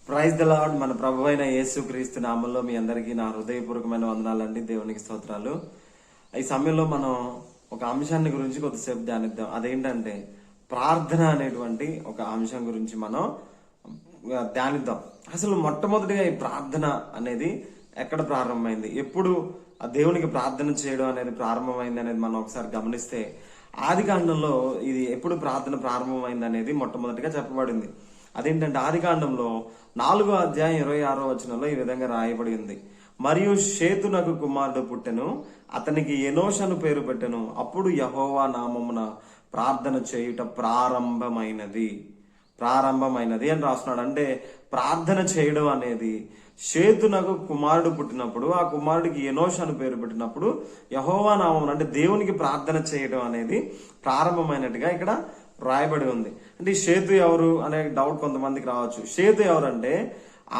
Praise the lord. మన ప్రభు అయిన యేసు క్రీస్తు నామంలో మీ అందరికీ నా హృదయపూర్వకమైన వందనాలండి. దేవునికి స్తోత్రాలు. ఈ సమయంలో మనం ఒక అంశాన్ని గురించి కొద్దిసేపు ధ్యానిద్దాం. అదేంటంటే ప్రార్థన అనేటువంటి ఒక అంశం గురించి మనం ధ్యానిద్దాం. అసలు మొట్టమొదటిగా ఈ ప్రార్థన అనేది ఎక్కడ ప్రారంభమైంది, ఎప్పుడు ఆ దేవునికి ప్రార్థన చేయడం అనేది ప్రారంభమైంది అనేది మనం ఒకసారి గమనిస్తే, ఆది కాండంలో ఇది ఎప్పుడు ప్రార్థన ప్రారంభమైంది అనేది మొట్టమొదటిగా చెప్పబడింది. అదేంటంటే ఆది కాండంలో 4వ అధ్యాయం 26వ వచనంలో ఈ విధంగా రాయబడి ఉంది. మరియు షేతునకు కుమారుడు పుట్టెను, అతనికి ఎనోష్ అను పేరు పెట్టెను. అప్పుడు యెహోవా నామమున ప్రార్థన చేయుట ప్రారంభమైనది అని రాస్తున్నాడు. అంటే ప్రార్థన చేయడం అనేది షేతునకు కుమారుడు పుట్టినప్పుడు, ఆ కుమారుడికి ఎనోష్ అని పేరు పెట్టినప్పుడు యెహోవా నామమున, అంటే దేవునికి ప్రార్థన చేయడం అనేది ప్రారంభమైనట్టుగా ఇక్కడ రాయబడి ఉంది. అంటే ఈ షేతు ఎవరు అనే డౌట్ కొంతమందికి రావచ్చు. షేతు ఎవరంటే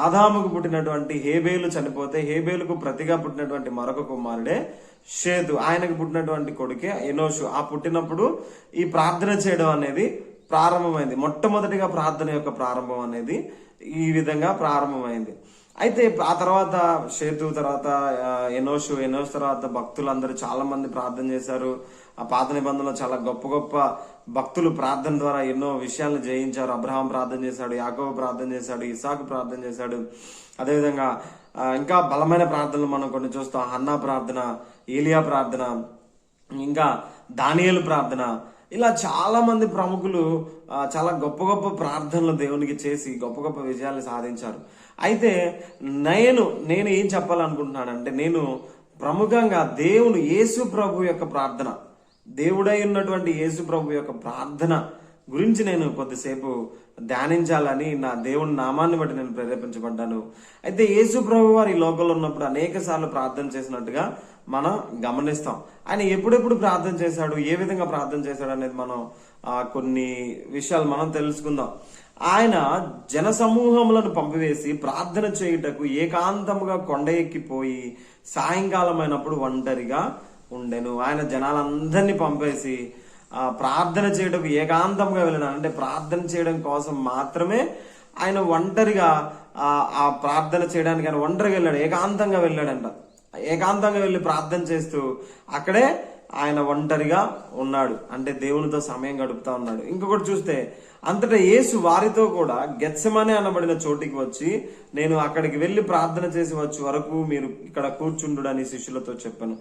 ఆదాముకు పుట్టినటువంటి హేబేలు చనిపోతే హేబేలుకు ప్రతిగా పుట్టినటువంటి మరొక కుమారుడే షేతు. ఆయనకు పుట్టినటువంటి కొడుకే ఎనోషు. ఆ పుట్టినప్పుడు ఈ ప్రార్థన చేయడం అనేది ప్రారంభమైంది. మొట్టమొదటిగా ప్రార్థన యొక్క ప్రారంభం అనేది ఈ విధంగా ప్రారంభమైంది. అయితే ఆ తర్వాత షేతు తర్వాత ఎనోష్ తర్వాత భక్తులందరూ చాలా మంది ప్రార్థన చేశారు. ఆ పాత నిబంధనలో చాలా గొప్ప గొప్ప భక్తులు ప్రార్థన ద్వారా ఎన్నో విషయాలను జయించారు. అబ్రహాం ప్రార్థన చేశాడు, యాకోబు ప్రార్థన చేశాడు, ఇసాకు ప్రార్థన చేశాడు. అదేవిధంగా ఇంకా బలమైన ప్రార్థనలు మనం కొన్ని చూస్తాం. హన్నా ప్రార్థన, ఏలియా ప్రార్థన, ఇంకా దానియేలు ప్రార్థన, ఇలా చాలా మంది ప్రముఖులు చాలా గొప్ప గొప్ప ప్రార్థనలు దేవునికి చేసి గొప్ప గొప్ప విజయాలు సాధించారు. అయితే నేను ఏం చెప్పాలనుకుంటున్నానంటే, నేను ప్రముఖంగా దేవుడు యేసు ప్రభు యొక్క ప్రార్థన, దేవుడై ఉన్నటువంటి యేసు ప్రభు యొక్క ప్రార్థన గురించి నేను కొద్దిసేపు ధ్యానించాలని నా దేవుని నామాన్ని బట్టి నేను ప్రేరేపించబడ్డాను. అయితే యేసు ప్రభు వారు ఈ లోకంలో ఉన్నప్పుడు అనేక సార్లు ప్రార్థన చేసినట్టుగా మనం గమనిస్తాం. ఆయన ఎప్పుడెప్పుడు ప్రార్థన చేశాడు, ఏ విధంగా ప్రార్థన చేశాడు అనేది మనం కొన్ని విషయాలు మనం తెలుసుకుందాం. ఆయన జన సమూహములను పంపివేసి ప్రార్థన చేయుటకు ఏకాంతముగా కొండ ఎక్కిపోయి సాయంకాలం అయినప్పుడు ఒంటరిగా ఉండెను. ఆయన జనాలందరినీ పంపేసి ప్రార్థన చేయడానికి ఏకాంతంగా వెళ్ళాడు. అంటే ప్రార్థన చేయడం కోసం మాత్రమే ఆయన ఒంటరిగా ఆ ప్రార్థన చేయడానికి ఆయన ఒంటరిగా వెళ్ళాడు, ఏకాంతంగా వెళ్ళాడంట. ఏకాంతంగా వెళ్ళి ప్రార్థన చేస్తూ అక్కడే ఆయన ఒంటరిగా ఉన్నాడు, అంటే దేవునితో సమయం గడుపుతా ఉన్నాడు. ఇంకొకటి చూస్తే, అంతటా యేసు వారితో కూడా గెత్సెమనే అనబడిన చోటికి వచ్చి, నేను అక్కడికి వెళ్లి ప్రార్థన చేసి వచ్చే వరకు మీరు ఇక్కడ కూర్చుండు అని శిష్యులతో చెప్పాను.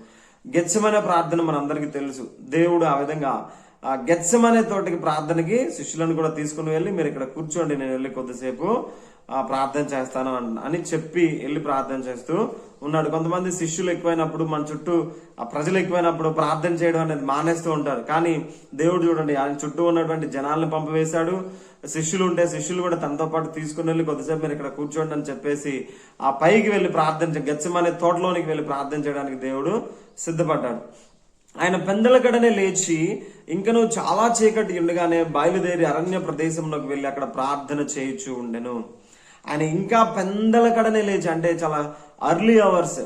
గెత్సెమనే ప్రార్థన మనందరికీ తెలుసు. దేవుడు ఆ విధంగా ఆ గెత్సెమనే తోటికి ప్రార్థనకి శిష్యులను కూడా తీసుకుని వెళ్ళి, మీరు ఇక్కడ కూర్చోండి, నేను వెళ్ళి కొద్దిసేపు ప్రార్థన చేస్తాను అని చెప్పి వెళ్ళి ప్రార్థన చేస్తూ ఉన్నాడు. కొంతమంది శిష్యులు ఎక్కువైనప్పుడు, మన చుట్టూ ఆ ప్రజలు ఎక్కువైనప్పుడు ప్రార్థన చేయడం అనేది మానేస్తూ ఉంటారు. కానీ దేవుడు చూడండి, ఆయన చుట్టూ ఉన్నటువంటి జనాలను పంపివేశాడు. శిష్యులు ఉంటే శిష్యులు కూడా తనతో పాటు తీసుకుని వెళ్ళి కొద్దిసేపు మీరు ఇక్కడ కూర్చోండి అని చెప్పేసి ఆ పైకి వెళ్లి ప్రార్థన, గెత్సెమనే తోటలోనికి వెళ్లి ప్రార్థన చేయడానికి దేవుడు సిద్ధపడ్డాడు. ఆయన పెందలకడనే లేచి ఇంకను చాలా చీకటి ఉండగానే బయలుదేరి అరణ్య ప్రదేశంలోకి వెళ్లి అక్కడ ప్రార్థన చేయించు ఉండెను. ఆయన ఇంకా పెందలకడనే లేచి, అంటే చాలా అర్లీ అవర్స్,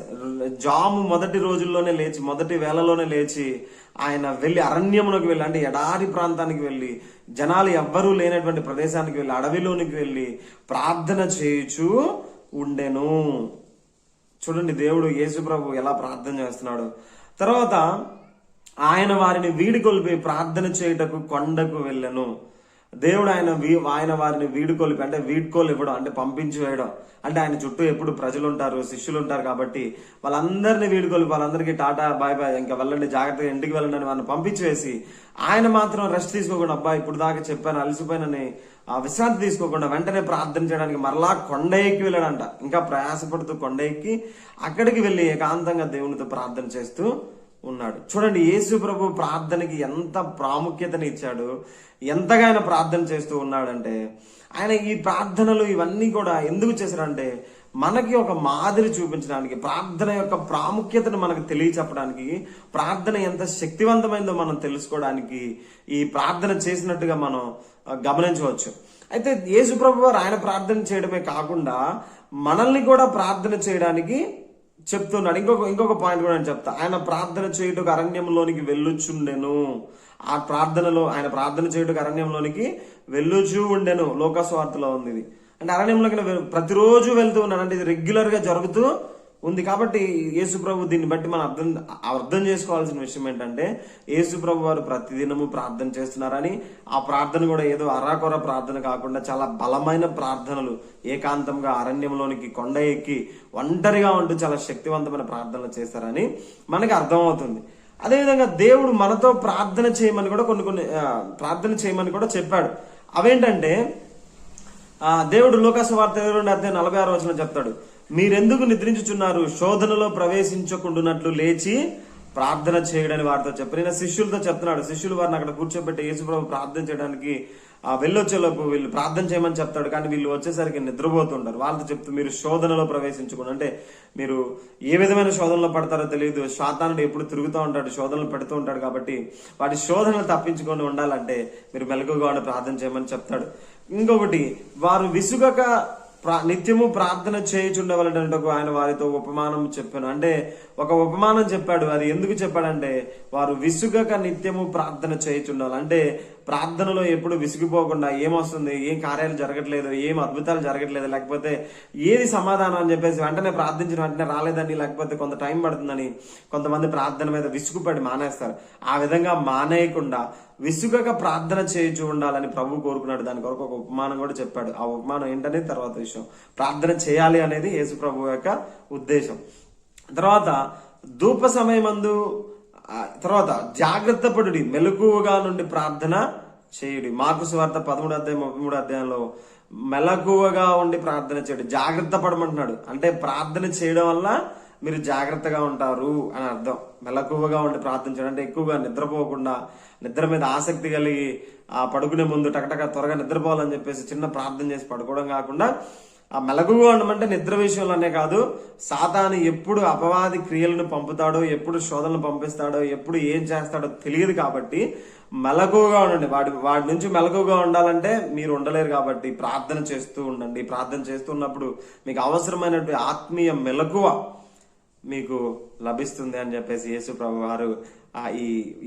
జాము మొదటి రోజుల్లోనే లేచి, మొదటి వేళలోనే లేచి ఆయన వెళ్లి అరణ్యంలోకి వెళ్ళి, అంటే ఎడారి ప్రాంతానికి వెళ్ళి, జనాలు ఎవ్వరూ లేనటువంటి ప్రదేశానికి వెళ్ళి, అడవిలోనికి వెళ్ళి ప్రార్థన చేయుచు ఉండెను. చూడండి దేవుడు యేసు ప్రభు ఎలా ప్రార్థన చేస్తున్నాడు. తర్వాత ఆయన వారిని వీడుకొలిపి ప్రార్థన చేయుటకు కొండకు వెళ్ళెను. దేవుడు ఆయన వారిని వీడుకొలిపి, అంటే వీడ్కోలు ఇవ్వడం, అంటే పంపించి వేయడం. అంటే ఆయన చుట్టూ ఎప్పుడు ప్రజలు ఉంటారు, శిష్యులు ఉంటారు కాబట్టి వాళ్ళందరినీ వీడుకొలిపి, వాళ్ళందరికీ టాటా బాయ్ బాయ్, ఇంకా వెళ్ళండి, జాగ్రత్తగా ఇంటికి వెళ్ళండి అని వాళ్ళని పంపించి వేసి, ఆయన మాత్రం రెస్ట్ తీసుకోకుండా, అబ్బా ఇప్పుడు దాకా చెప్పాను అలసిపోయినని విశ్రాంతి తీసుకోకుండా వెంటనే ప్రార్థన చేయడానికి మరలా కొండ ఎక్కి వెళ్ళాడంట. ఇంకా ప్రయాసపడుతూ కొండ ఎక్కి అక్కడికి వెళ్ళి ఏకాంతంగా దేవునితో ప్రార్థన చేస్తూ ఉన్నాడు. చూడండి యేసు ప్రభు ప్రార్థనకి ఎంత ప్రాముఖ్యతని ఇచ్చాడు, ఎంతగా ఆయన ప్రార్థన చేస్తూ ఉన్నాడంటే, ఆయన ఈ ప్రార్థనలు ఇవన్నీ కూడా ఎందుకు చేశాడంటే మనకి ఒక మాదిరి చూపించడానికి, ప్రార్థన యొక్క ప్రాముఖ్యతను మనకు తెలియచెప్పడానికి, ప్రార్థన ఎంత శక్తివంతమైందో మనం తెలుసుకోవడానికి ఈ ప్రార్థన చేసినట్టుగా మనం గమనించవచ్చు. అయితే యేసు ప్రభు వారు ఆయన ప్రార్థన చేయడమే కాకుండా మనల్ని కూడా ప్రార్థన చేయడానికి చెప్తున్నాడు. ఇంకొక పాయింట్ కూడా నేను చెప్తా. ఆయన ప్రార్థన చేయుటకు అరణ్యంలోనికి వెళ్ళుచుండెను. ఆ ప్రార్థనలో ఆయన ప్రార్థన చేయుటకు అరణ్యంలోనికి వెళ్ళుచూ ఉండెను. లోకాసువార్తలో ఉంది ఇది. అంటే అరణ్యంలోకి ప్రతిరోజు వెళ్తూ ఉన్నాడు, అంటే ఇది రెగ్యులర్ గా జరుగుతూ ఉంది. కాబట్టి యేసు ప్రభు దీన్ని బట్టి మనం అర్థం చేసుకోవాల్సిన విషయం ఏంటంటే, యేసు ప్రభు వారు ప్రతిదినము ప్రార్థన చేస్తున్నారని, ఆ ప్రార్థన కూడా ఏదో అరాకొర ప్రార్థన కాకుండా చాలా బలమైన ప్రార్థనలు, ఏకాంతంగా అరణ్యంలోనికి కొండ ఎక్కి ఒంటరిగా ఉంటూ చాలా శక్తివంతమైన ప్రార్థనలు చేస్తారని మనకి అర్థమవుతుంది. అదేవిధంగా దేవుడు మనతో ప్రార్థన చేయమని కూడా కొన్ని ప్రార్థన చేయమని కూడా చెప్పాడు. అవేంటంటే, దేవుడు లోకాసు వార్త 22:46 చెప్తాడు, మీరెందుకు నిద్రించుచున్నారు, శోధనలో ప్రవేశించకుండానట్లు లేచి ప్రార్థన చేయడని వారితో చెప్పారు. నేను శిష్యులతో చెప్తున్నాడు, శిష్యులు వారిని అక్కడ కూర్చోబెట్టి యేసుప్రభు ప్రార్థన చేయడానికి వెళ్ళొచ్చేలోపు వీళ్ళు ప్రార్థన చేయమని చెప్తాడు, కానీ వీళ్ళు వచ్చేసరికి నిద్రపోతుంటారు. వాళ్ళతో చెప్తూ మీరు శోధనలో ప్రవేశించకుండా, అంటే మీరు ఏ విధమైన శోధనలో పడతారో తెలియదు, సాతానుడు ఎప్పుడు తిరుగుతూ ఉంటాడు, శోధనలు పెడుతూ ఉంటాడు, కాబట్టి వాటి శోధనలు తప్పించుకొని ఉండాలంటే మీరు మెలకువగా ఉండి ప్రార్థన చేయమని చెప్తాడు. ఇంకొకటి, వారు విసుగక నిత్యము ప్రార్థన చేయుచుండవలనంటే ఆయన వారితో ఉపమానం చెప్పాను. అంటే ఒక ఉపమానం చెప్పాడు. అది ఎందుకు చెప్పాడంటే, వారు విసుగక నిత్యము ప్రార్థన చేయుచుండాలి. అంటే ప్రార్థనలో ఎప్పుడు విసిగిపోకుండా, ఏమొస్తుంది, ఏం కార్యాలు జరగట్లేదు, ఏం అద్భుతాలు జరగట్లేదు, లేకపోతే ఏది సమాధానం అని చెప్పేసి వెంటనే ప్రార్థించిన వెంటనే రాలేదని, లేకపోతే కొంత టైం పడుతుందని కొంతమంది ప్రార్థన మీద విసుగుపడి మానేస్తారు. ఆ విధంగా మానేయకుండా విసుగక ప్రార్థన చేయించు ఉండాలని ప్రభు కోరుకున్నాడు. దాని కొరకు ఒక ఉపమానం కూడా చెప్పాడు. ఆ ఉపమానం ఏంటనేది తర్వాత విషయం. ప్రార్థన చేయాలి అనేది యేసు ప్రభు యొక్క ఉద్దేశం. తర్వాత ధూప సమయమందు, తర్వాత జాగ్రత్త పడుడి, మెలకువగా నుండి ప్రార్థన చేయుడి. మార్కు సువార్త 13:33 మెలకువగా ఉండి ప్రార్థన చేయడు, జాగ్రత్త పడమంటున్నాడు. అంటే ప్రార్థన చేయడం వల్ల మీరు జాగ్రత్తగా ఉంటారు అని అర్థం. మెలకువగా ఉండి ప్రార్థన చేయడం అంటే ఎక్కువగా నిద్రపోకుండా, నిద్ర మీద ఆసక్తి కలిగి పడుకునే ముందు టకటక త్వరగా నిద్రపోవాలని చెప్పేసి చిన్న ప్రార్థన చేసి పడుకోవడం కాకుండా, ఆ మెలకుగా ఉండమంటే నిద్ర విషయంలోనే కాదు, సాతాను ఎప్పుడు అపవాది క్రియలను పంపుతాడో, ఎప్పుడు శోధనలు పంపిస్తాడో, ఎప్పుడు ఏం చేస్తాడో తెలియదు. కాబట్టి మెలకువగా ఉండండి. వాడి నుంచి మెలకువగా ఉండాలంటే మీరు ఉండలేరు, కాబట్టి ప్రార్థన చేస్తూ ఉండండి. ప్రార్థన చేస్తున్నప్పుడు మీకు అవసరమైనటువంటి ఆత్మీయ మెలకువ మీకు లభిస్తుంది అని చెప్పేసి యేసు ప్రభు వారు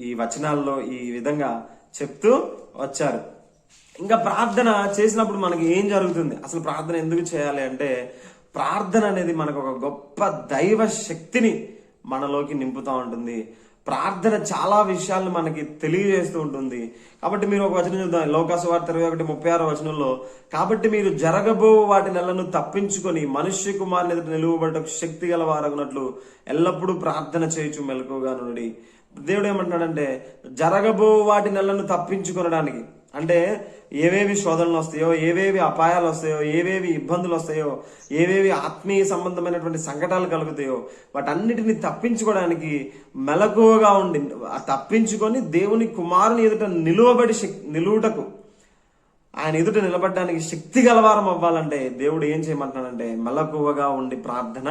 ఈ వచనాల్లో ఈ విధంగా చెప్తూ వచ్చారు. ఇంకా ప్రార్థన చేసినప్పుడు మనకి ఏం జరుగుతుంది, అసలు ప్రార్థన ఎందుకు చేయాలి అంటే, ప్రార్థన అనేది మనకు ఒక గొప్ప దైవ శక్తిని మనలోకి నింపుతూ ఉంటుంది. ప్రార్థన చాలా విషయాలను మనకి తెలియజేస్తూ ఉంటుంది. కాబట్టి మీరు ఒక వచనం చూద్దాం, లోకాసు వార్త 21:36 కాబట్టి మీరు జరగబో వాటి నెలను తప్పించుకొని మనుష్య కుమారుని ఎదుట నిలువబడటకు శక్తి గల వారగునట్లు ఎల్లప్పుడూ ప్రార్థన చేయుచు మెలకువగా నుండి. దేవుడు ఏమంటున్నాడంటే, జరగబో వాటి నెలను తప్పించుకొనడానికి, అంటే ఏవేవి శోధనలు వస్తాయో, ఏవేవి అపాయాలు వస్తాయో, ఏవేవి ఇబ్బందులు వస్తాయో, ఏవేవి ఆత్మీయ సంబంధమైనటువంటి సంకటాలు కలుగుతాయో, వాటన్నిటిని తప్పించుకోవడానికి మెలకువగా ఉండి తప్పించుకొని దేవుని కుమారుని ఎదుట నిలువుటకు, ఆయన ఎదుట నిలబడడానికి శక్తి గలవారం అవ్వాలంటే దేవుడు ఏం చేయమంటున్నాడంటే, మెలకువగా ఉండి ప్రార్థన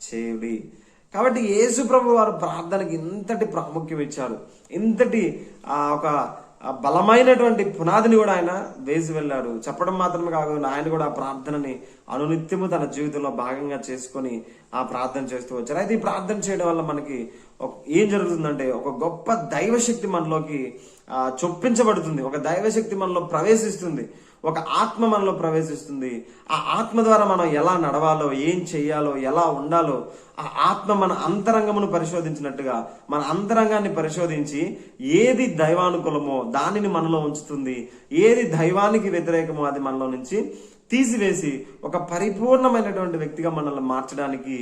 చేయుడి. కాబట్టి యేసు ప్రభు వారు ప్రార్థనకి ఇంతటి ప్రాముఖ్యం ఇచ్చారు. ఇంతటి ఒక బలమైనటువంటి పునాదిని కూడా ఆయన వేసి వెళ్ళాడు. చెప్పడం మాత్రమే కాకుండా ఆయన కూడా ఆ ప్రార్థనని అనునిత్యము తన జీవితంలో భాగంగా చేసుకొని ఆ ప్రార్థన చేస్తూ వచ్చారు. అయితే ఈ ప్రార్థన చేయడం వల్ల మనకి ఏం జరుగుతుందంటే, ఒక గొప్ప దైవశక్తి మనలోకి చొప్పించబడుతుంది, ఒక దైవశక్తి మనలో ప్రవేశిస్తుంది, ఒక ఆత్మ మనలో ప్రవేశిస్తుంది. ఆ ఆత్మ ద్వారా మనం ఎలా నడవాలో, ఏం చెయ్యాలో, ఎలా ఉండాలో, ఆ ఆత్మ మన అంతరంగమును పరిశోధించినట్టుగా మన అంతరంగాన్ని పరిశోధించి ఏది దైవానుకూలమో దానిని మనలో ఉంచుతుంది, ఏది దైవానికి వ్యతిరేకమో అది మనలో నుంచి తీసివేసి ఒక పరిపూర్ణమైనటువంటి వ్యక్తిగా మనల్ని మార్చడానికి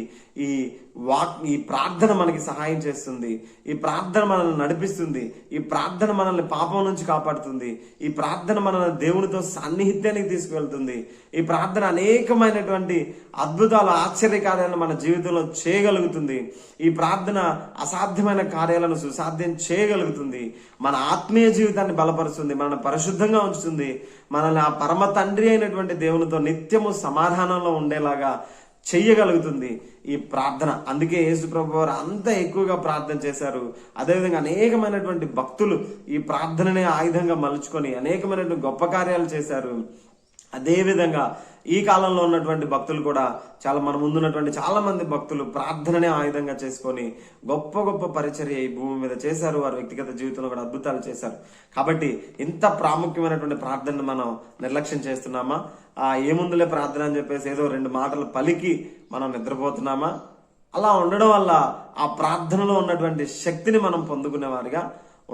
ఈ ప్రార్థన మనకి సహాయం చేస్తుంది. ఈ ప్రార్థన మనల్ని నడిపిస్తుంది. ఈ ప్రార్థన మనల్ని పాపం నుంచి కాపాడుతుంది. ఈ ప్రార్థన మనల్ని దేవునితో సాన్నిహిత్యానికి తీసుకువెళ్తుంది. ఈ ప్రార్థన అనేకమైనటువంటి అద్భుతాలు, ఆశ్చర్య కార్యాలను మన జీవితంలో చేయగలుగుతుంది. ఈ ప్రార్థన అసాధ్యమైన కార్యాలను సుసాధ్యం చేయగలుగుతుంది. మన ఆత్మీయ జీవితాన్ని బలపరుస్తుంది, మనల్ని పరిశుద్ధంగా ఉంచుతుంది, మనల్ని ఆ పరమ తండ్రి అయినటువంటి దేవునితో నిత్యము సమాధానంలో ఉండేలాగా చెయ్యగలుగుతుంది ఈ ప్రార్థన. అందుకే యేసు ప్రభు వారు అంత ఎక్కువగా ప్రార్థన చేశారు. అదేవిధంగా అనేకమైనటువంటి భక్తులు ఈ ప్రార్థననే ఆయుధంగా మలుచుకొని అనేకమైనటువంటి గొప్ప కార్యాలు చేశారు. అదేవిధంగా ఈ కాలంలో ఉన్నటువంటి భక్తులు కూడా చాలా మన ముందున్నటువంటి చాలా మంది భక్తులు ప్రార్థననే ఆయుధంగా చేసుకొని గొప్ప గొప్ప పరిచర్య ఈ భూమి మీద చేశారు. వారి వ్యక్తిగత జీవితంలో కూడా అద్భుతాలు చేశారు. కాబట్టి ఇంత ప్రాముఖ్యమైనటువంటి ప్రార్థనను మనం నిర్లక్ష్యం చేస్తున్నామా? ఏముందులే ప్రార్థన అని చెప్పేసి ఏదో 2 మాటలు పలికి మనం నిద్రపోతున్నామా? అలా ఉండడం వల్ల ఆ ప్రార్థనలో ఉన్నటువంటి శక్తిని మనం పొందుకునే వారిగా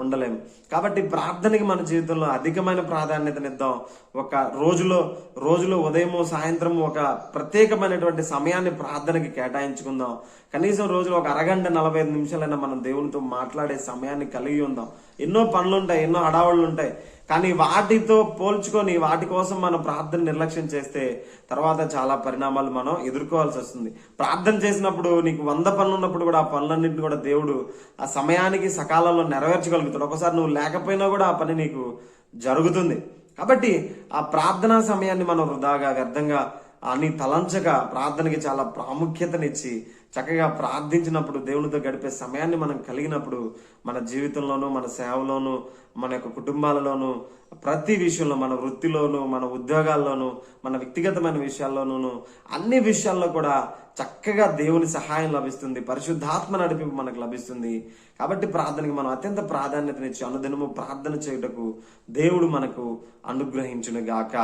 ఉండలేము. కాబట్టి ప్రార్థనకి మన జీవితంలో అధికమైన ప్రాధాన్యతనిద్దాం. ఒక రోజులో ఉదయము సాయంత్రం ఒక ప్రత్యేకమైనటువంటి సమయాన్ని ప్రార్థనకి కేటాయించుకుందాం. కనీసం రోజులో ఒక అరగంట 45 నిమిషాలైనా మనం దేవునితో మాట్లాడే సమయాన్ని కలిగి ఉందాం. ఎన్నో పనులుంటాయి, ఎన్నో హడావుళ్ళు ఉంటాయి. కానీ వాటితో పోల్చుకొని వాటి కోసం మనం ప్రార్థన నిర్లక్ష్యం చేస్తే తర్వాత చాలా పరిణామాలు మనం ఎదుర్కోవాల్సి వస్తుంది. ప్రార్థన చేసినప్పుడు నీకు 100 పనులు ఉన్నప్పుడు కూడా ఆ పనులన్నింటినీ కూడా దేవుడు ఆ సమయానికి సకాలంలో నెరవేర్చగలుగుతాడు. ఒకసారి నువ్వు లేకపోయినా కూడా ఆ పని నీకు జరుగుతుంది. కాబట్టి ఆ ప్రార్థనా సమయాన్ని మనం వృధాగా వ్యర్థంగా అని తలంచగా ప్రార్థనకి చాలా ప్రాముఖ్యతనిచ్చి చక్కగా ప్రార్థించినప్పుడు దేవునితో గడిపే సమయాన్ని మనం కలిగినప్పుడు మన జీవితంలోనూ మన సేవలోనూ మన యొక్క కుటుంబాలలోనూ ప్రతి విషయంలో మన వృత్తిలోనూ మన ఉద్యోగాల్లోనూ మన వ్యక్తిగతమైన విషయాల్లోనూ అన్ని విషయాల్లో కూడా చక్కగా దేవుని సహాయం లభిస్తుంది. పరిశుద్ధాత్మ నడిపింపు మనకు లభిస్తుంది. కాబట్టి ప్రార్థనకి మనం అత్యంత ప్రాధాన్యతనిచ్చి అనుదినము ప్రార్థన చేయుటకు దేవుడు మనకు అనుగ్రహించును గాక.